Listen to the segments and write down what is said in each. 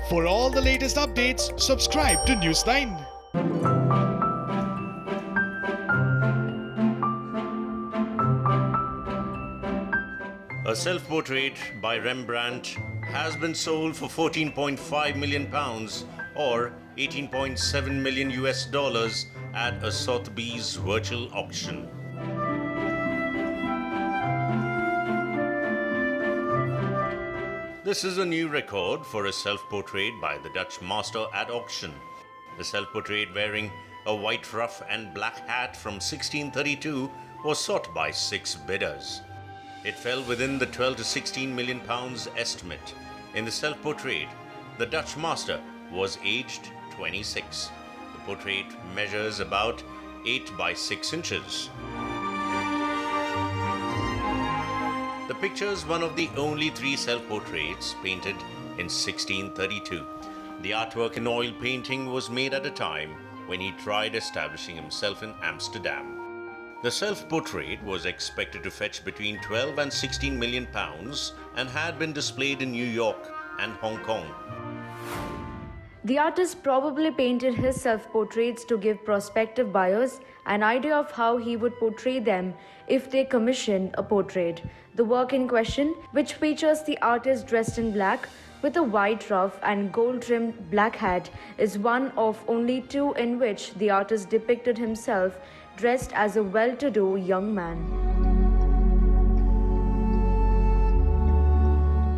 For all the latest updates, subscribe to News9. A self-portrait by Rembrandt has been sold for £14.5 million or 18.7 million US dollars at a Sotheby's virtual auction. This is a new record for a self-portrait by the Dutch master at auction. The self-portrait wearing a white ruff and black hat from 1632 was sought by 6 bidders. It fell within the 12 to 16 million pounds estimate. In the self-portrait, the Dutch master was aged 26. The portrait measures about 8 by 6 inches. The picture is one of the only 3 self-portraits painted in 1632. The artwork in oil painting was made at a time when he tried establishing himself in Amsterdam. The self-portrait was expected to fetch between 12 and 16 million pounds and had been displayed in New York and Hong Kong. The artist probably painted his self-portraits to give prospective buyers an idea of how he would portray them if they commissioned a portrait. The work in question, which features the artist dressed in black with a white ruff and gold-trimmed black hat, is one of only 2 in which the artist depicted himself dressed as a well-to-do young man.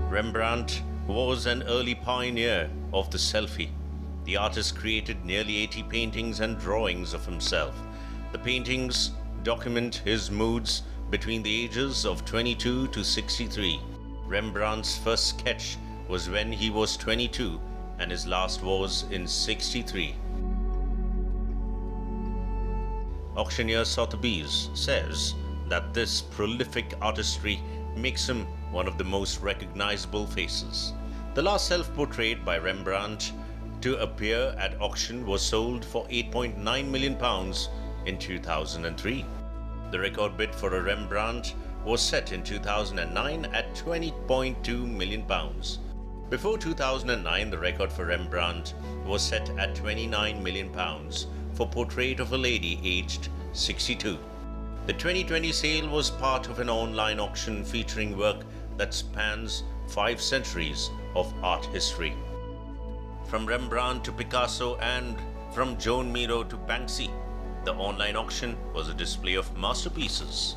Rembrandt was an early pioneer of the selfie. The artist created nearly 80 paintings and drawings of himself. The paintings document his moods between the ages of 22 to 63. Rembrandt's first sketch was when he was 22 and his last was in 63. Auctioneer Sotheby's says that this prolific artistry makes him one of the most recognizable faces. The last self-portrait by Rembrandt to appear at auction was sold for £8.9 million in 2003. The record bid for a Rembrandt was set in 2009 at £20.2 million. Before 2009, the record for Rembrandt was set at £29 million for Portrait of a Lady aged 62. The 2020 sale was part of an online auction featuring work that spans 5 centuries of art history. From Rembrandt to Picasso and from Joan Miro to Banksy, the online auction was a display of masterpieces.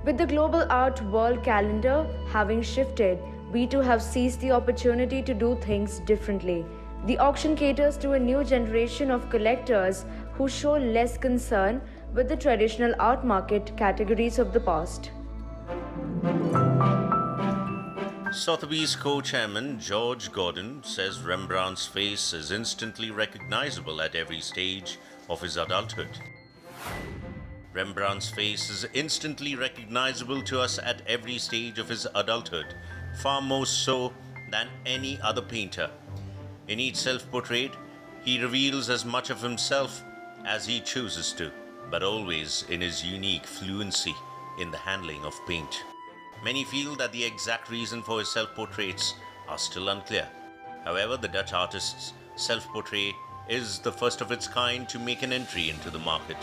With the global art world calendar having shifted, we too have seized the opportunity to do things differently. The auction caters to a new generation of collectors who show less concern with the traditional art market categories of the past. Sotheby's co-chairman George Gordon says Rembrandt's face is instantly recognizable at every stage of his adulthood. Rembrandt's face is instantly recognizable to us at every stage of his adulthood, far more so than any other painter. In each self-portrait, he reveals as much of himself as he chooses to, but always in his unique fluency in the handling of paint. Many feel that the exact reason for his self-portraits are still unclear. However, the Dutch artist's self-portrait is the first of its kind to make an entry into the market.